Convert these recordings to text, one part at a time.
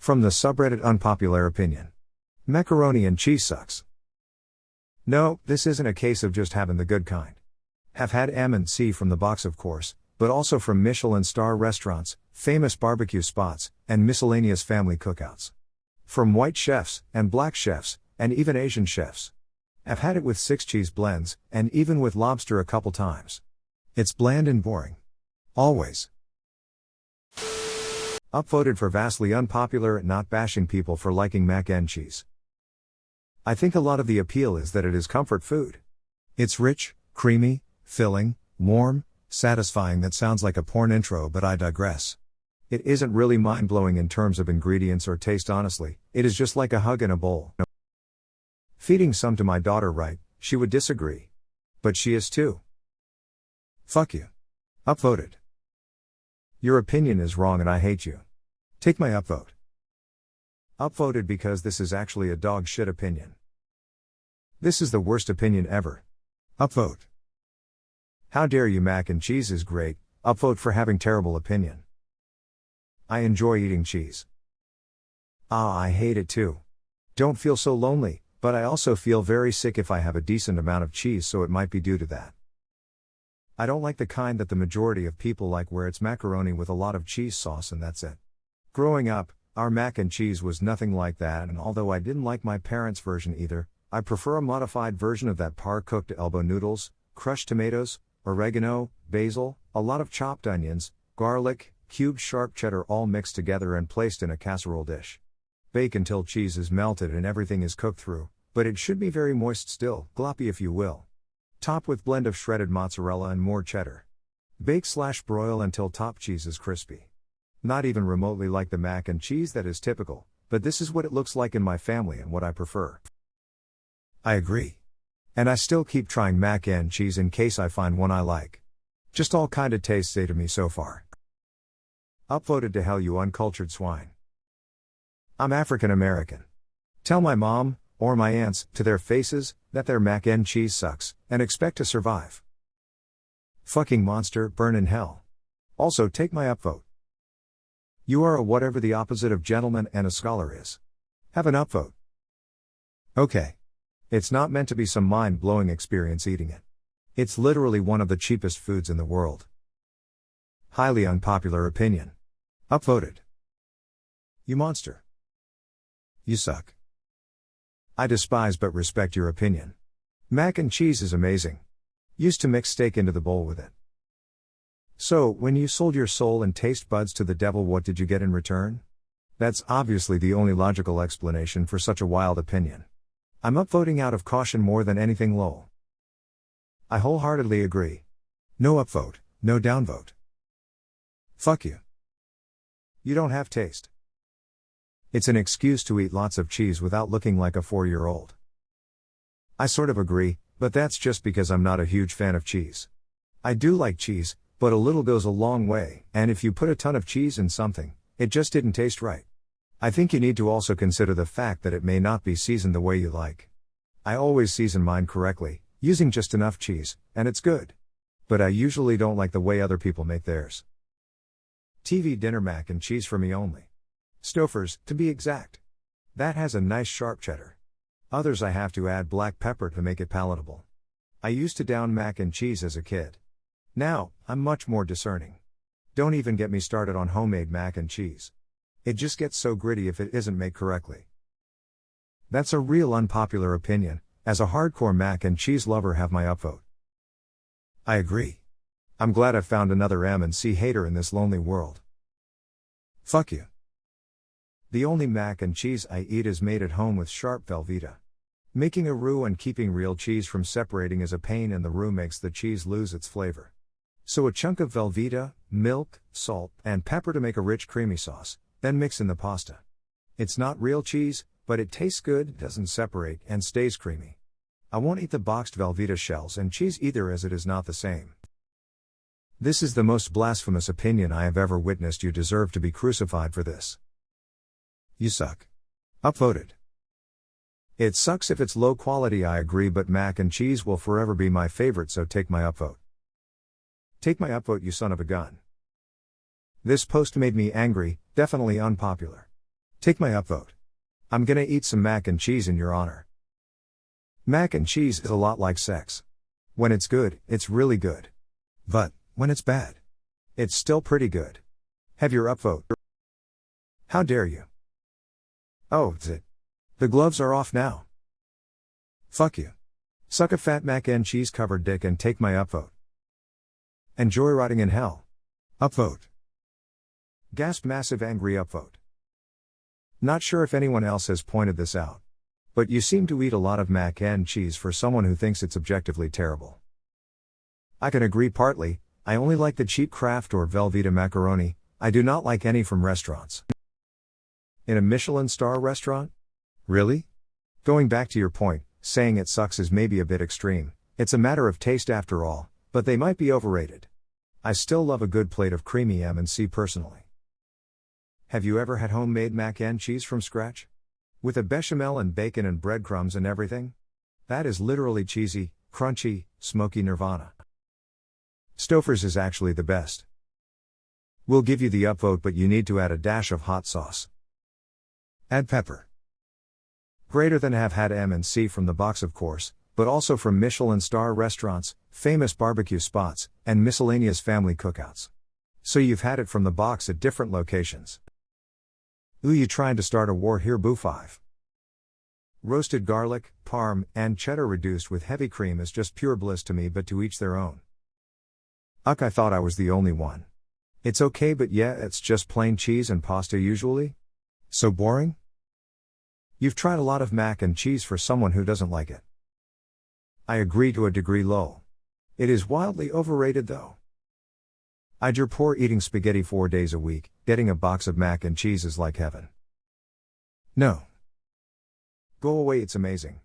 From the subreddit Unpopular Opinion. Macaroni and cheese sucks. No, this isn't a case of just having the good kind. Have had M&C from the box of course, but also from Michelin Star restaurants, famous barbecue spots, and miscellaneous family cookouts. From white chefs, and black chefs, and even Asian chefs. I've had it with 6 cheese blends, and even with lobster a couple times. It's bland and boring. Always. Upvoted for vastly unpopular at not bashing people for liking mac and cheese. I think a lot of the appeal is that it is comfort food. It's rich, creamy, filling, warm, satisfying. That sounds like a porn intro, but I digress. It isn't really mind-blowing in terms of ingredients or taste honestly, it is just like a hug in a bowl. Feeding some to my daughter, right, she would disagree. But she is too. Fuck you. Upvoted. Your opinion is wrong and I hate you. Take my upvote. Upvoted because this is actually a dog shit opinion. This is the worst opinion ever. Upvote. How dare you, mac and cheese is great. Upvote for having terrible opinion. I enjoy eating cheese. I hate it too. Don't feel so lonely, but I also feel very sick if I have a decent amount of cheese, so it might be due to that. I don't like the kind that the majority of people like, where it's macaroni with a lot of cheese sauce and that's it. Growing up, our mac and cheese was nothing like that, and although I didn't like my parents' version either, I prefer a modified version of that: par-cooked elbow noodles, crushed tomatoes, oregano, basil, a lot of chopped onions, garlic, cubed sharp cheddar, all mixed together and placed in a casserole dish. Bake until cheese is melted and everything is cooked through, but it should be very moist still, gloppy if you will. Top with blend of shredded mozzarella and more cheddar. Bake/broil until top cheese is crispy. Not even remotely like the mac and cheese that is typical, but this is what it looks like in my family and what I prefer. I agree. And I still keep trying mac and cheese in case I find one I like. Just all kinda tastes A to me so far. Upvoted to hell, you uncultured swine. I'm African American. Tell my mom, or my aunts, to their faces, that their mac and cheese sucks, and expect to survive. Fucking monster, burn in hell. Also take my upvote. You are a whatever the opposite of gentleman and a scholar is. Have an upvote. Okay. It's not meant to be some mind-blowing experience eating it. It's literally one of the cheapest foods in the world. Highly unpopular opinion. Upvoted. You monster. You suck. I despise but respect your opinion. Mac and cheese is amazing. Used to mix steak into the bowl with it. So, when you sold your soul and taste buds to the devil, what did you get in return? That's obviously the only logical explanation for such a wild opinion. I'm upvoting out of caution more than anything, lol. I wholeheartedly agree. No upvote, no downvote. Fuck you. You don't have taste. It's an excuse to eat lots of cheese without looking like a 4-year-old. I sort of agree, but that's just because I'm not a huge fan of cheese. I do like cheese, but a little goes a long way, and if you put a ton of cheese in something, it just didn't taste right. I think you need to also consider the fact that it may not be seasoned the way you like. I always season mine correctly, using just enough cheese, and it's good. But I usually don't like the way other people make theirs. TV dinner mac and cheese for me only. Stouffer's, to be exact. That has a nice sharp cheddar. Others I have to add black pepper to make it palatable. I used to down mac and cheese as a kid. Now, I'm much more discerning. Don't even get me started on homemade mac and cheese. It just gets so gritty if it isn't made correctly. That's a real unpopular opinion. As a hardcore mac and cheese lover, have my upvote. I agree. I'm glad I've found another M&C hater in this lonely world. Fuck you. The only mac and cheese I eat is made at home with sharp Velveeta. Making a roux and keeping real cheese from separating is a pain, and the roux makes the cheese lose its flavor. So a chunk of Velveeta, milk, salt, and pepper to make a rich creamy sauce, then mix in the pasta. It's not real cheese, but it tastes good, doesn't separate, and stays creamy. I won't eat the boxed Velveeta shells and cheese either, as it is not the same. This is the most blasphemous opinion I have ever witnessed. You deserve to be crucified for this. You suck. Upvoted. It sucks if it's low quality, I agree, but mac and cheese will forever be my favorite, so take my upvote. Take my upvote, you son of a gun. This post made me angry, definitely unpopular. Take my upvote. I'm gonna eat some mac and cheese in your honor. Mac and cheese is a lot like sex. When it's good, it's really good. But, when it's bad, it's still pretty good. Have your upvote. How dare you? Oh, zit. The gloves are off now. Fuck you. Suck a fat mac and cheese covered dick and take my upvote. Enjoy rotting in hell. Upvote. Gasp massive angry upvote. Not sure if anyone else has pointed this out. But you seem to eat a lot of mac and cheese for someone who thinks it's objectively terrible. I can agree partly. I only like the cheap Kraft or Velveeta macaroni. I do not like any from restaurants. In a Michelin Star restaurant? Really? Going back to your point, saying it sucks is maybe a bit extreme. It's a matter of taste after all, but they might be overrated. I still love a good plate of creamy M&C personally. Have you ever had homemade mac and cheese from scratch? With a bechamel and bacon and breadcrumbs and everything? That is literally cheesy, crunchy, smoky nirvana. Stouffer's is actually the best. We'll give you the upvote, but you need to add a dash of hot sauce. Add pepper. Greater than have had M&C from the box of course, but also from Michelin Star restaurants, famous barbecue spots, and miscellaneous family cookouts. So you've had it from the box at different locations. Ooh, you trying to start a war here, boo 5. Roasted garlic, parm, and cheddar reduced with heavy cream is just pure bliss to me, but to each their own. Uck, I thought I was the only one. It's okay, but yeah, it's just plain cheese and pasta usually? So boring? You've tried a lot of mac and cheese for someone who doesn't like it. I agree to a degree, lol. It is wildly overrated though. I'd your poor eating spaghetti 4 days a week, getting a box of mac and cheese is like heaven. No. Go away, it's amazing.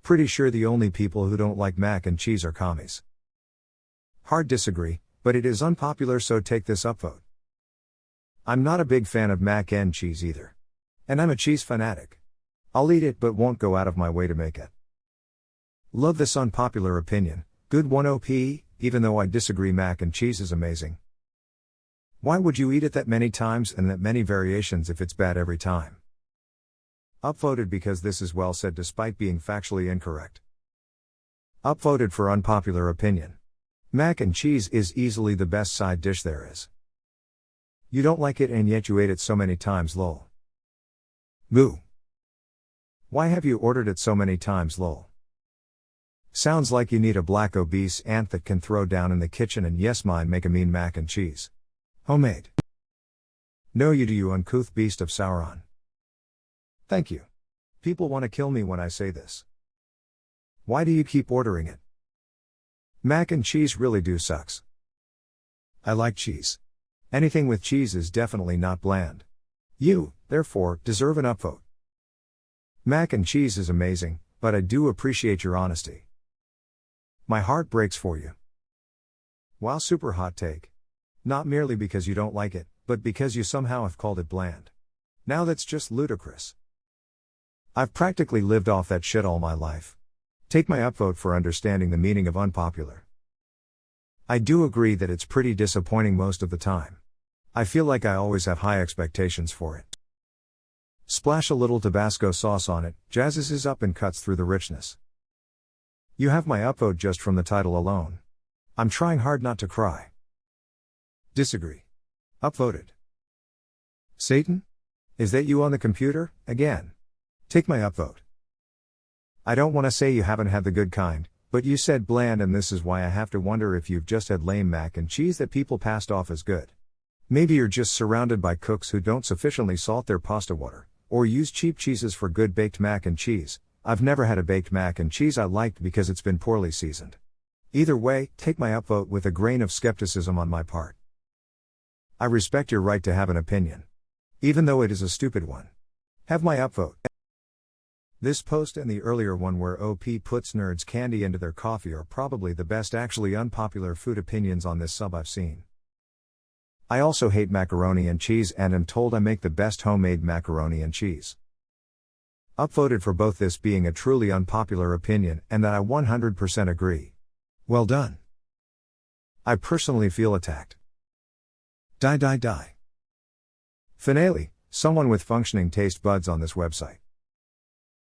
Pretty sure the only people who don't like mac and cheese are commies. Hard disagree, but it is unpopular, so take this upvote. I'm not a big fan of mac and cheese either. And I'm a cheese fanatic. I'll eat it but won't go out of my way to make it. Love this unpopular opinion, good one OP, even though I disagree, mac and cheese is amazing. Why would you eat it that many times and that many variations if it's bad every time? Upvoted because this is well said despite being factually incorrect. Upvoted for unpopular opinion. Mac and cheese is easily the best side dish there is. You don't like it and yet you ate it so many times, lol. Boo. Why have you ordered it so many times, lol? Sounds like you need a black obese aunt that can throw down in the kitchen and yes mine make a mean mac and cheese. Homemade. No you do, you uncouth beast of Sauron. Thank you. People want to kill me when I say this. Why do you keep ordering it? Mac and cheese really do sucks. I like cheese. Anything with cheese is definitely not bland. You, therefore, deserve an upvote. Mac and cheese is amazing, but I do appreciate your honesty. My heart breaks for you. Wow, super hot take. Not merely because you don't like it, but because you somehow have called it bland. Now that's just ludicrous. I've practically lived off that shit all my life. Take my upvote for understanding the meaning of unpopular. I do agree that it's pretty disappointing most of the time. I feel like I always have high expectations for it. Splash a little Tabasco sauce on it, jazzes is up and cuts through the richness. You have my upvote just from the title alone. I'm trying hard not to cry. Disagree. Upvoted. Satan? Is that you on the computer, again? Take my upvote. I don't want to say you haven't had the good kind, but you said bland and this is why I have to wonder if you've just had lame mac and cheese that people passed off as good. Maybe you're just surrounded by cooks who don't sufficiently salt their pasta water, or use cheap cheeses for good baked mac and cheese. I've never had a baked mac and cheese I liked because it's been poorly seasoned. Either way, take my upvote with a grain of skepticism on my part. I respect your right to have an opinion. Even though it is a stupid one. Have my upvote. This post and the earlier one where OP puts nerds candy into their coffee are probably the best actually unpopular food opinions on this sub I've seen. I also hate macaroni and cheese and am told I make the best homemade macaroni and cheese. Upvoted for both this being a truly unpopular opinion and that I 100% agree. Well done. I personally feel attacked. Die. Finale, Someone with functioning taste buds on this website.